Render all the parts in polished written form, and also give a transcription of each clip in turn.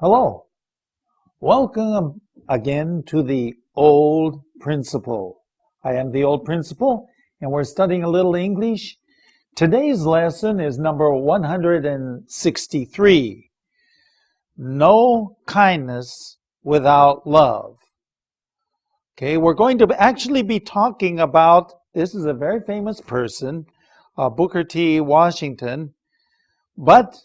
Hello. Welcome again to the Old Principle. I am the Old Principle, and we're studying a little English. Today's lesson is number 163. No kindness without love. Okay, we're going to actually be talking about, this is a very famous person, Booker T. Washington, but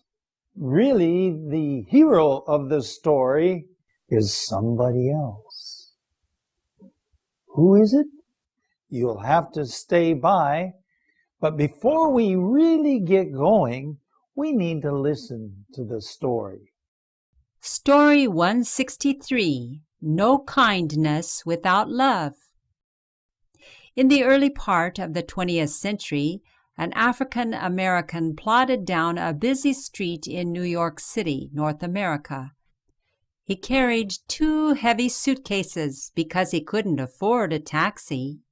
really the hero of the story is somebody else. Who is it? You'll have to stay by. But before we really get going, we need to listen to the story. Story 163, No Kindness Without Love. In the early part of the 20th century, an African American plodded down a busy street in New York City, North America. He carried 2 heavy suitcases because he couldn't afford a taxi.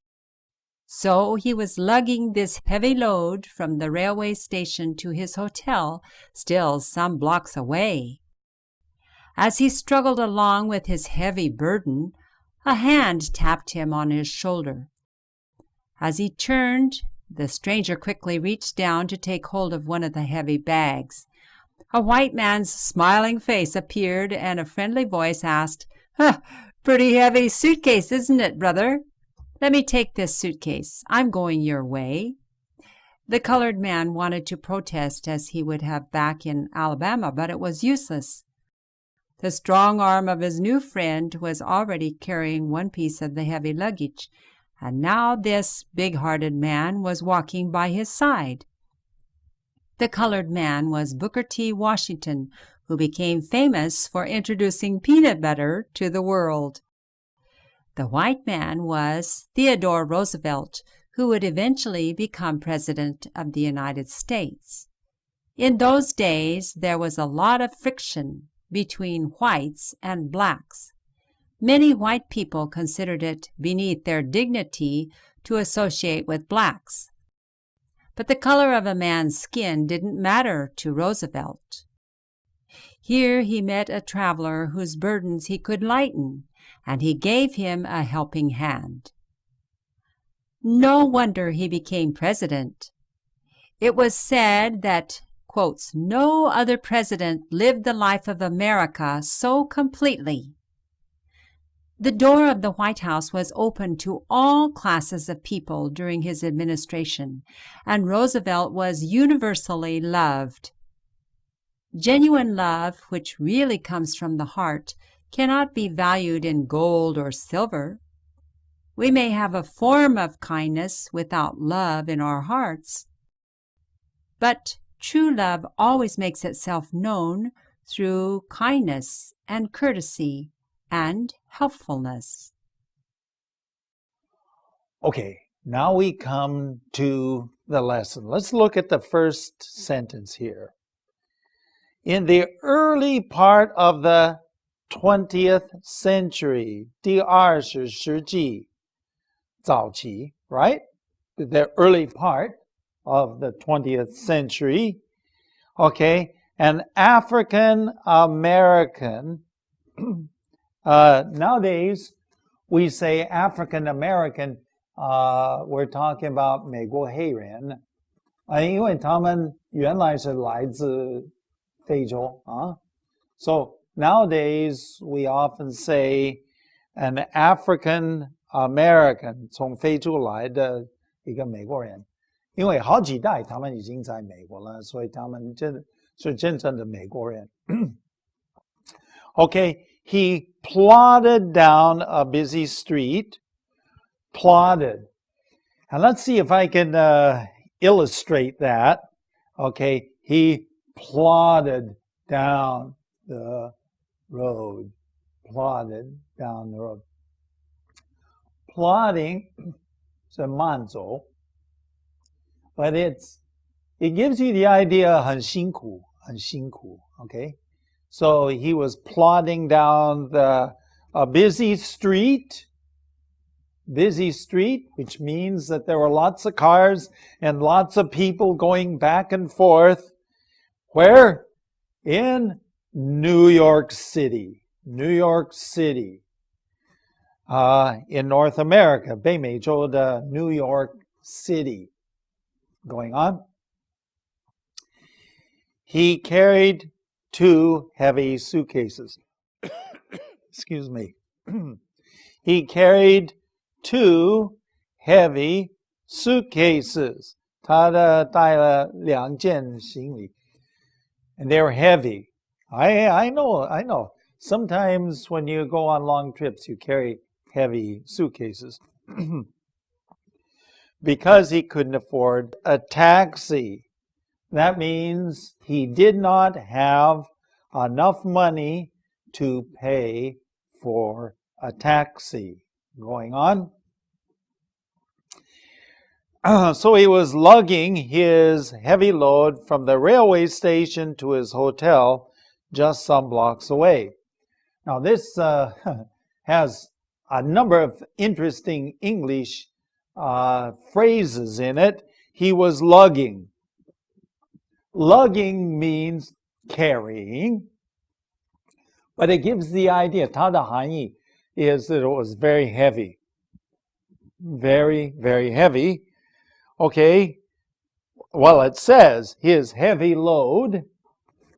So he was lugging this heavy load from the railway station to his hotel, still some blocks away. As he struggled along with his heavy burden, a hand tapped him on his shoulder. As he turned, the stranger quickly reached down to take hold of one of the heavy bags. A white man's smiling face appeared, and a friendly voice asked, "Pretty heavy suitcase, isn't it, brother? Let me take this suitcase. I'm going your way." The colored man wanted to protest as he would have back in Alabama, but it was useless. The strong arm of his new friend was already carrying one piece of the heavy luggage, and now this big-hearted man was walking by his side. The colored man was Booker T. Washington, who became famous for introducing peanut butter to the world. The white man was Theodore Roosevelt, who would eventually become President of the United States. In those days, there was a lot of friction between whites and blacks. Many white people considered it beneath their dignity to associate with blacks. But the color of a man's skin didn't matter to Roosevelt. Here he met a traveler whose burdens he could lighten, and he gave him a helping hand. No wonder he became president. It was said that, quotes, "no other president lived the life of America so completely." The door of the White House was open to all classes of people during his administration, and Roosevelt was universally loved. Genuine love, which really comes from the heart, cannot be valued in gold or silver. We may have a form of kindness without love in our hearts, but true love always makes itself known through kindness and courtesy and helpfulness. Okay, now we come to the lesson. Let's look at the first sentence here. In the early part of the 20th century, 第20世纪，早期, right? The early part of the 20th century, okay, an African American, nowadays we say African American, we're talking about 美国黑人，因为他们原来是来自非洲啊。So nowadays we often say an African American, 从非洲来的一个美国人，因为好几代他们已经在美国了，所以他们是真正的美国人。Okay, he plodded down a busy street. Plodded. And let's see if I can illustrate that. Okay, he plodded down the road. Plodded down the road. Plodding 是慢走, but it gives you the idea 很辛苦, okay? So he was plodding down a busy street, which means that there were lots of cars and lots of people going back and forth. Where? In New York City. New York City. In North America, 北美洲的 New York City. Going on. He carried 2 heavy suitcases. Excuse me. He carried 2 heavy suitcases. 他的带了2件行李. And they were heavy. I know. Sometimes when you go on long trips, you carry heavy suitcases. Because he couldn't afford a taxi. That means he did not have enough money to pay for a taxi. Going on. So he was lugging his heavy load from the railway station to his hotel just some blocks away. Now this has a number of interesting English phrases in it. He was lugging. Lugging means carrying, but it gives the idea, 它的含义 is that it was very heavy. Very, very heavy. Okay, well, it says his heavy load,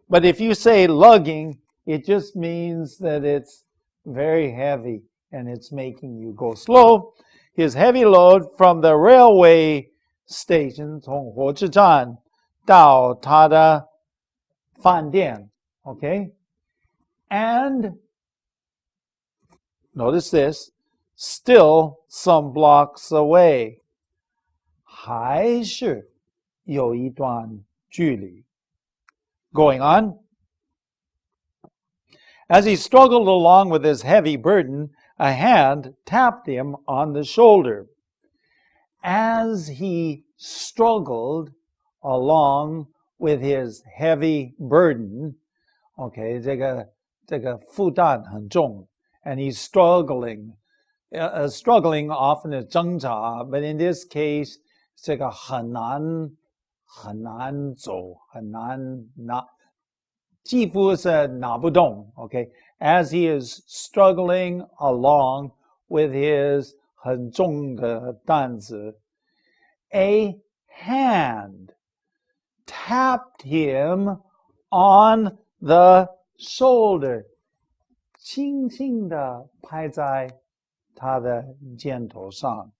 but if you say lugging, it just means that it's very heavy and it's making you go slow. His heavy load from the railway station, 从火车站到他的饭店, okay? And notice this, still some blocks away. 还是有一段距离. Going on. As he struggled along with his heavy burden, a hand tapped him on the shoulder. As he struggled along with his heavy burden, okay, 这个负担很重, and he's struggling. Struggling often is 挣扎, but in this case, 这个很难走, 很难拿, 几乎是拿不动, okay? As he is struggling along with his 很重的担子, a hand tapped him on the shoulder. 轻轻地拍在他的肩头上.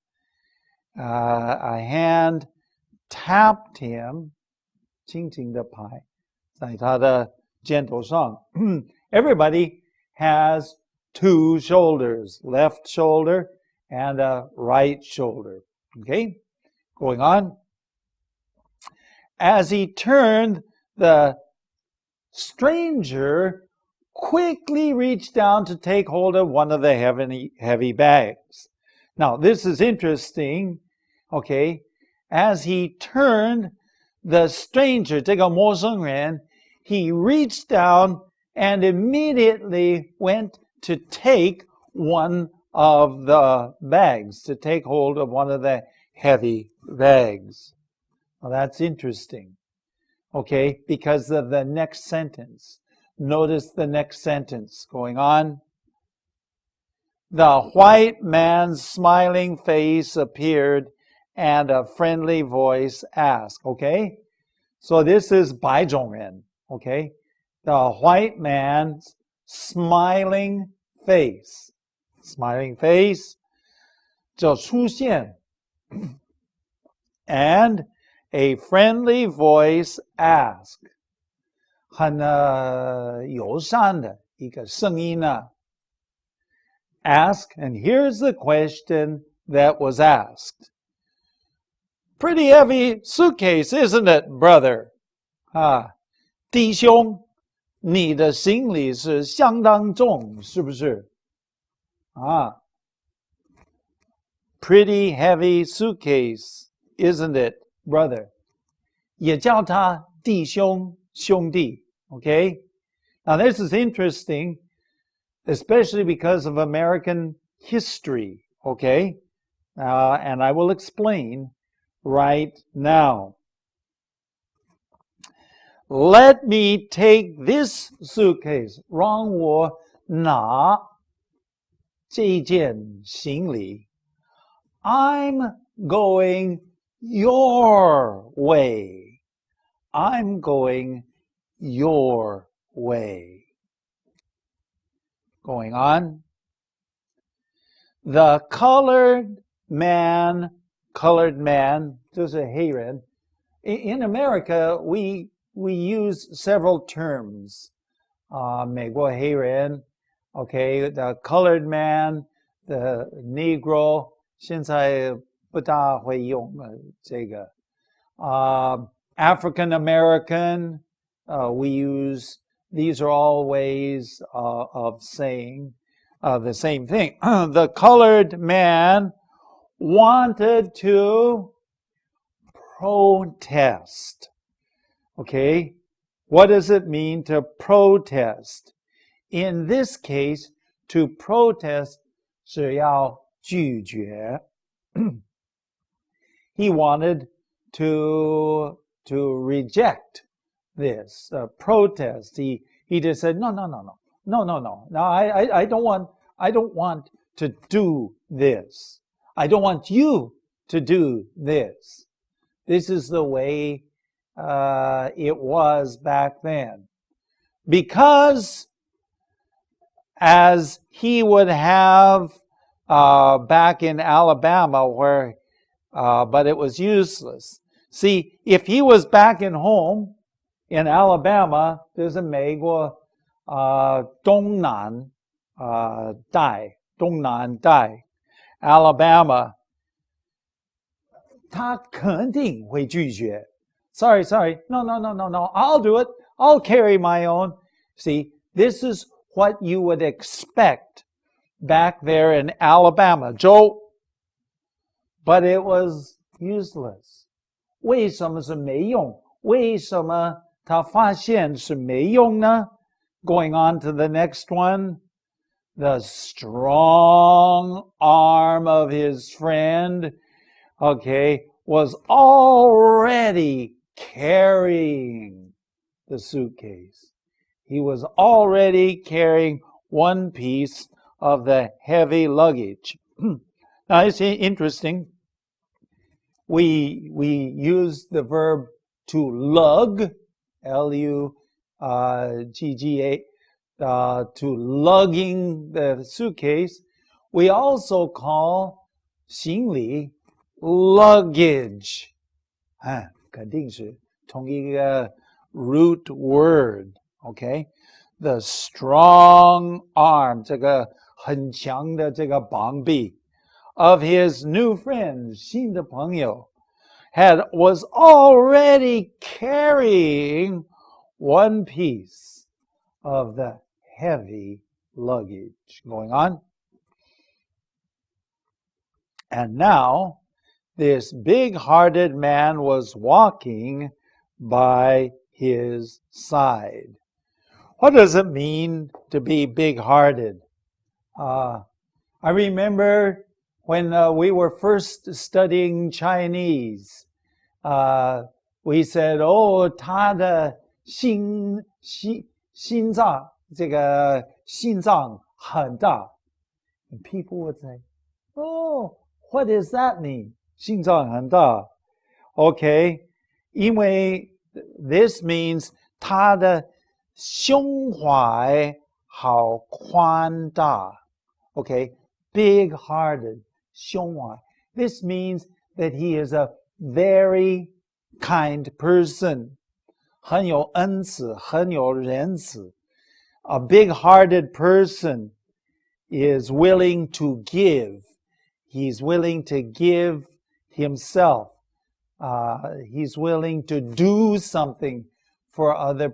A hand tapped him, 轻轻地拍在他的肩头上. Everybody has 2 shoulders, left shoulder and a right shoulder. Okay, going on. As he turned, the stranger quickly reached down to take hold of one of the heavy bags. Now, this is interesting. Okay, as he turned, the stranger, 这个陌生人, he reached down and immediately went to take one of the bags, to take hold of one of the heavy bags. Well, that's interesting. Okay, because of the next sentence. Notice the next sentence going on. The white man's smiling face appeared and a friendly voice asked. Okay, so this is 白种人. Okay, the white man's smiling face. Smiling face 就出现. And a friendly voice asked. 很友善的一个声音啊. Ask, and here's the question that was asked. Pretty heavy suitcase, isn't it, brother? 弟兄, 你的行李是相当重，是不是? Pretty heavy suitcase, isn't it, brother? 也叫他弟兄, 兄弟, okay? Now this is interesting, especially because of American history, okay? And I will explain right now. Let me take this suitcase. 让我拿这件行李。I'm going your way. I'm going your way. Going on. The colored man, 就是黑人. In America, we use several terms. 美国黑人, okay, the colored man, the Negro, 现在不大会用这个. African American, we use, these are all ways of saying the same thing. The colored man wanted to protest. Okay, what does it mean to protest? In this case, to protest 是要拒绝. He wanted to reject this protest. He just said, no, I don't want to do this. I don't want you to do this. This is the way it was back then. Because as he would have back in Alabama where, but it was useless. See, if he was back in home in Alabama, there's a 美国东南带 Alabama, 他肯定会拒绝. Sorry, no, I'll do it. I'll carry my own. See, this is what you would expect back there in Alabama, Joe. But it was useless. 为什么是没用？为什么他发现是没用呢？ Going on to the next one. The strong arm of his friend, okay, was already carrying the suitcase. He was already carrying one piece of the heavy luggage. Now, it's interesting. We use the verb to lug, L-U-G-G-A, to lugging the suitcase. We also call 行李 luggage. 肯定是同一个 root word, okay? The strong arm, 这个很强的这个膀臂 of his new friend, 新的朋友, was already carrying one piece of the heavy luggage. Going on. And now, this big-hearted man was walking by his side. What does it mean to be big-hearted? I remember when we were first studying Chinese, we said, "Oh, 他的心脏这个心脏很大." And people would say, "Oh, what does that mean?" 心脏很大. Okay, 因为 this means 他的胸怀好宽大. Okay, big-hearted, 胸怀. This means that he is a very kind person. 很有恩慈，很有仁慈. A big-hearted person is willing to give. He's willing to give himself. He's willing to do something for other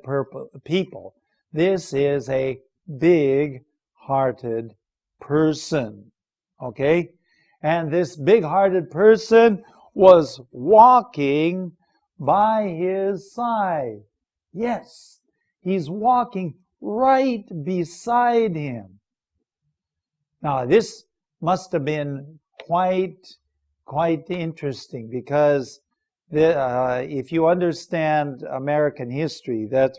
people. This is a big-hearted person. Okay? And this big-hearted person was walking by his side. Yes, he's walking right beside him. Now, this must have been quite interesting because If you understand American history, that's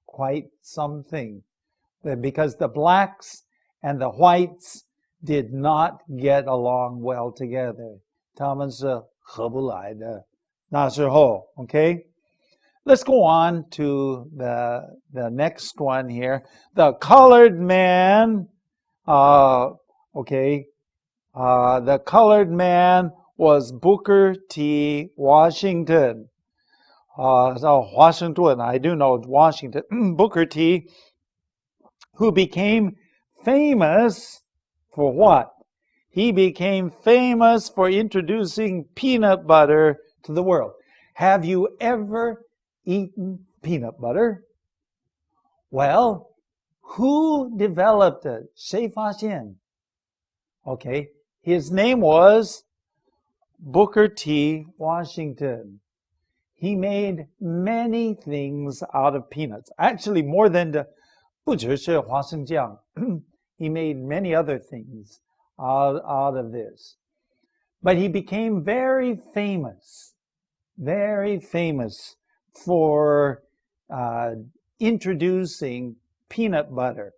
quite something. Because the blacks and the whites did not get along well together. 他们是合不来的。那时候, okay? Let's go on to the next one here. The colored man, okay, the colored man was Booker T. Washington. Washington, I do know Washington. Booker T., who became famous for what? He became famous for introducing peanut butter to the world. Have you ever eaten peanut butter? Well, who developed it? 谁发现? Okay, his name was Booker T. Washington. He made many things out of peanuts. Actually, more than the 不只是花生酱. He made many other things out of this. But he became very famous for introducing peanut butter.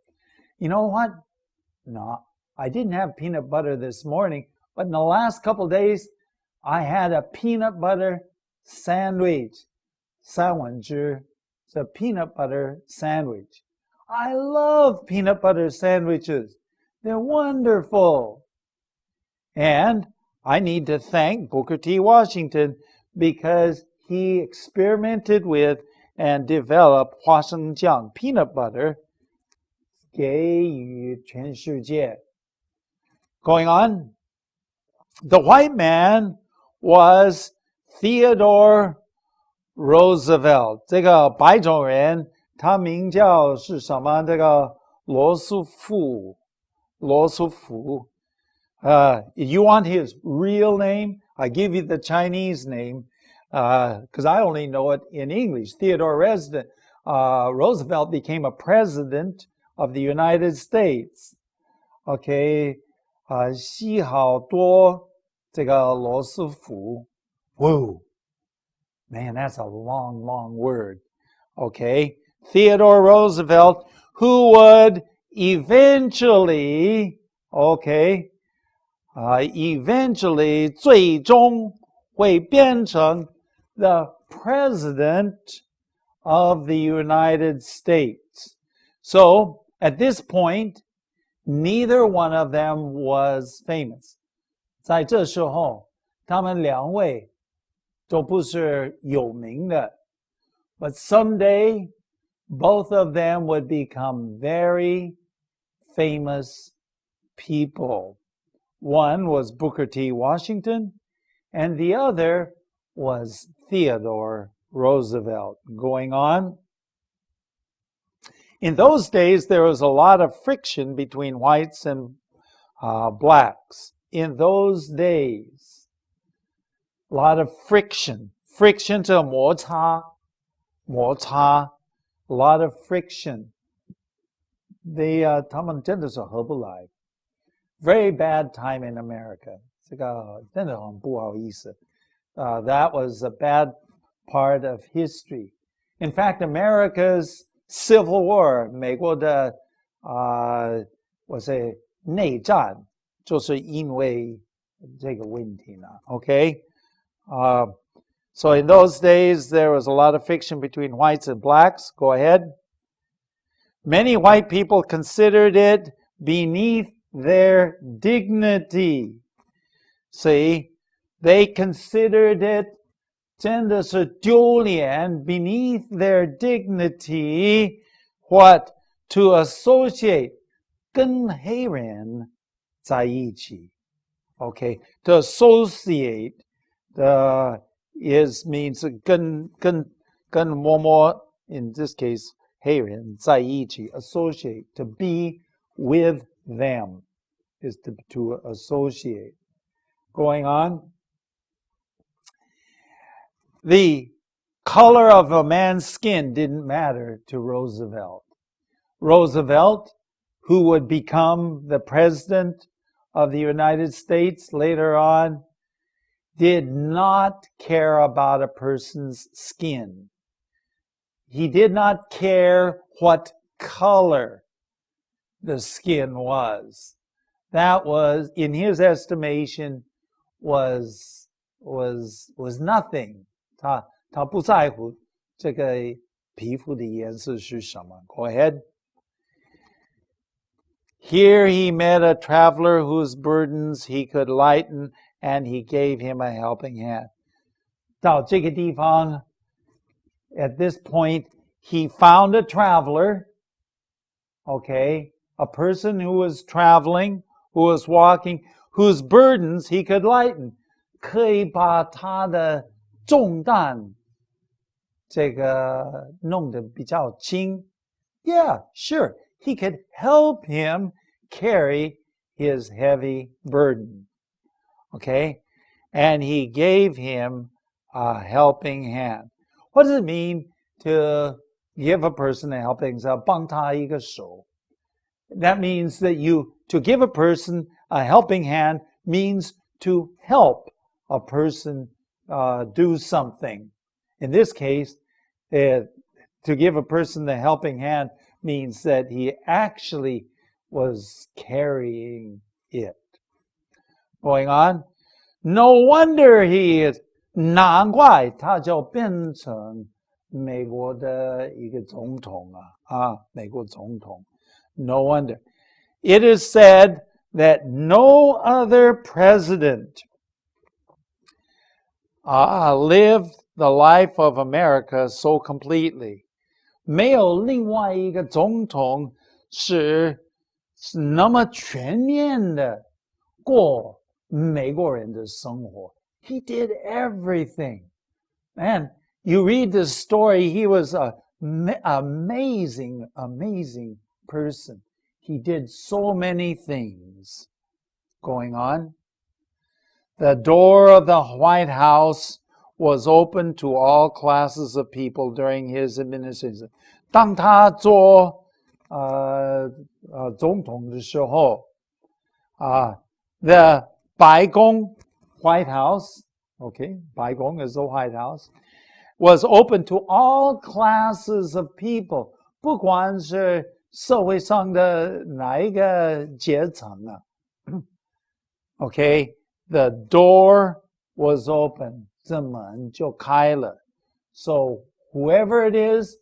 You know what? No, I didn't have peanut butter this morning, but in the last couple days, I had a peanut butter sandwich. 三文治. It's a peanut butter sandwich. I love peanut butter sandwiches. They're wonderful. And I need to thank Booker T. Washington because he experimented with and developed 花生酱 peanut butter 给予全世界. Going on, the white man was Theodore Roosevelt. 这个白种人他名叫是什么？这个罗斯福。You want his real name? I give you the Chinese name because I only know it in English. Theodore Roosevelt became a president of the United States. Okay, 西好多这个罗斯福。Whoa, man, that's a long word. Okay, Theodore Roosevelt, who would eventually, eventually 最终会变成 the president of the United States. So, at this point, neither one of them was famous. 在这时候，他们两位都不是有名的。But someday, both of them would become very famous people. One was Booker T. Washington, and the other was Theodore Roosevelt. Going on. In those days, there was a lot of friction between whites and blacks. In those days, a lot of friction. Friction 这摩擦, a lot of friction. 他们真的是合不来. Very bad time in America. 这个真的很不好意思. That was a bad part of history. In fact, America's Civil War, 美国的内战就是因为这个问题呢. Okay? So in those days, there was a lot of friction between whites and blacks. Go ahead. Many white people considered it beneath their dignity. See, they considered it 真的是丢脸 beneath their dignity. What? To associate 跟黑人在一起. Okay, to associate means 跟某某 in this case 黑人在一起 associate, to be with them is to associate. Going on. The color of a man's skin didn't matter to Roosevelt. Roosevelt, who would become the president of the United States later on, did not care about a person's skin. He did not care what color the skin was. That was, in his estimation, was nothing. 他不在乎这个皮肤的颜色是什么。Go ahead. Here he met a traveler whose burdens he could lighten, and he gave him a helping hand. 到这个地方 at this point, he found a traveler, okay, a person who was traveling, who was walking, whose burdens he could lighten, 可以把他的重担这个弄得比较轻。Yeah, sure, he could help him carry his heavy burden, okay, and he gave him a helping hand. What does it mean to give a person a helping hand? 帮他一个手。That means that to give a person a helping hand means to help a person do something. In this case, to give a person the helping hand means that he actually was carrying it. Going on, no wonder he is 难怪他就变成美国的一个总统美国总统。No wonder. It is said that no other president lived the life of America so completely. 没有另外一个总统是那么全面的过美国人的生活。He did everything. Man, you read this story, he was an amazing, amazing person. He did so many things. Going on. The door of the White House was open to all classes of people during his administration. 当他做总统的时候the 白宫 White House, okay, 白宫 is the White House, was open to all classes of people. 不管是社会上的哪一个阶层Okay, the door was open. 这门就开了. So whoever it is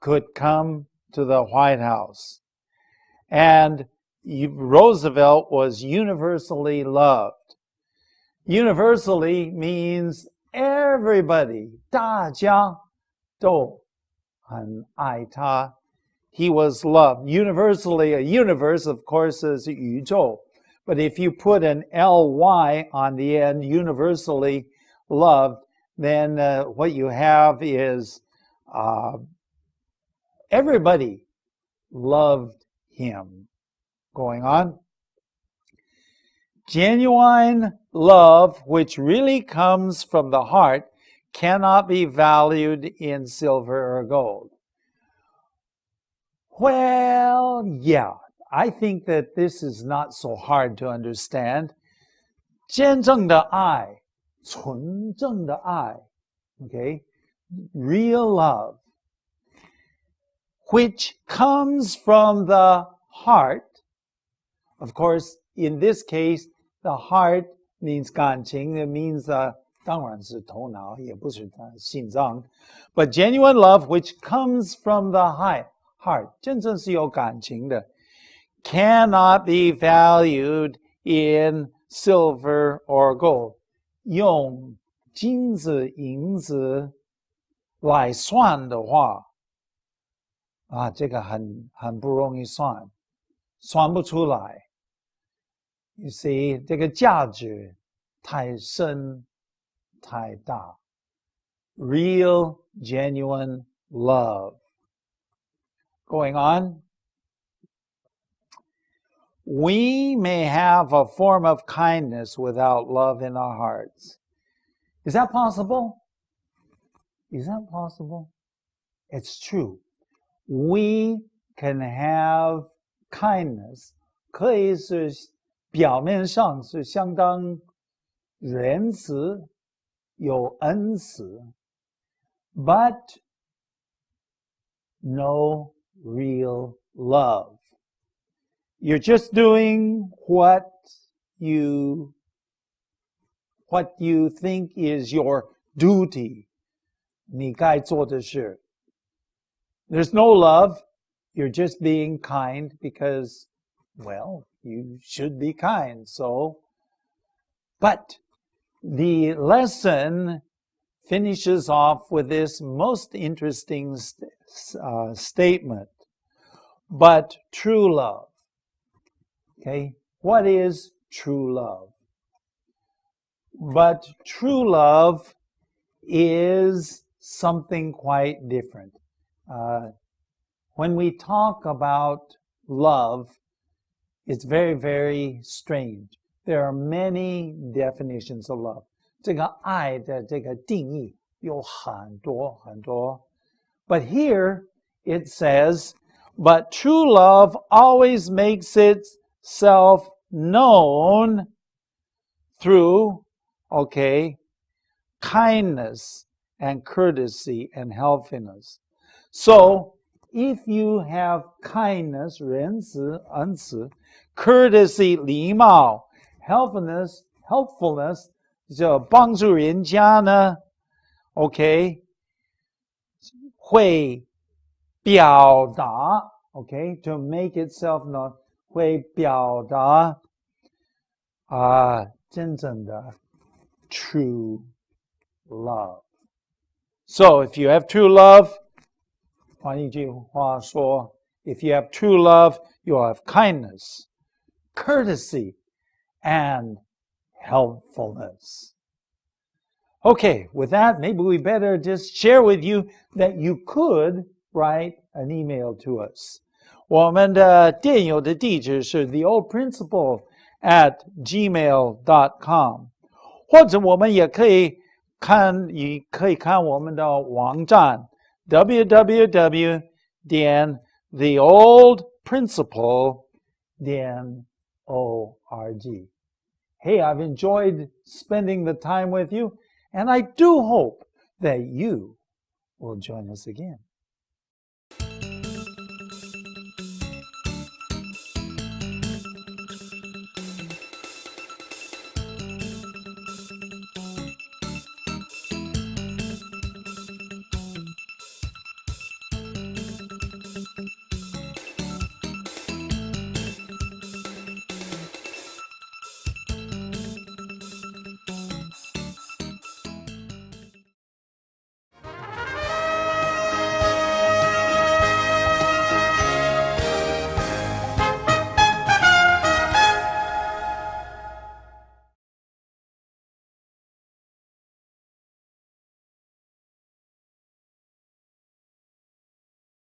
could come to the White House. And Roosevelt was universally loved. Universally means everybody, 大家都很爱他. He was loved. Universally, a universe, of course, is 宇宙. But if you put an ly on the end, universally loved, then what you have is everybody loved him. Going on. Genuine love, which really comes from the heart, cannot be valued in silver or gold. Well, yeah, I think that this is not so hard to understand. 真正的爱，纯正的爱, okay, real love, which comes from the heart. Of course, in this case, the heart means 感情, it means 当然是头脑, 也不是心脏. But genuine love, which comes from the heart, 真正是有感情的, cannot be valued in silver or gold. 用金子、银子来算的话，这个很不容易算，算不出来。You see, 这个价值太深太大。Real, genuine love. Going on. We may have a form of kindness without love in our hearts. Is that possible? Is that possible? It's true. We can have kindness. 可以是表面上是相当仁慈有恩慈 but no real love. You're just doing what you think is your duty. 你该做的事. There's no love. You're just being kind because, well, you should be kind. But the lesson finishes off with this most interesting statement. But true love. Okay, what is true love? But true love is something quite different. When we talk about love, it's very, very strange. There are many definitions of love. 这个爱的这个定义有很多很多. But here it says, but true love always makes itself known through, kindness and courtesy and helpfulness. So, if you have kindness, 仁慈, 恩慈, courtesy, 礼貌, helpfulness, 就帮助人家呢, 会表达, to make itself known, 会表达真正的 true love. So, if you have true love, 换一句话说, if you have true love, you'll have kindness, courtesy, and helpfulness. Okay, with that, maybe we better just share with you that you could write an email to us. 我们的电邮的地址是 theoldprinciple@gmail.com， 或者我们也可以看我们的网站 www.theoldprinciple.org. Hey, I've enjoyed spending the time with you, and I do hope that you will join us again.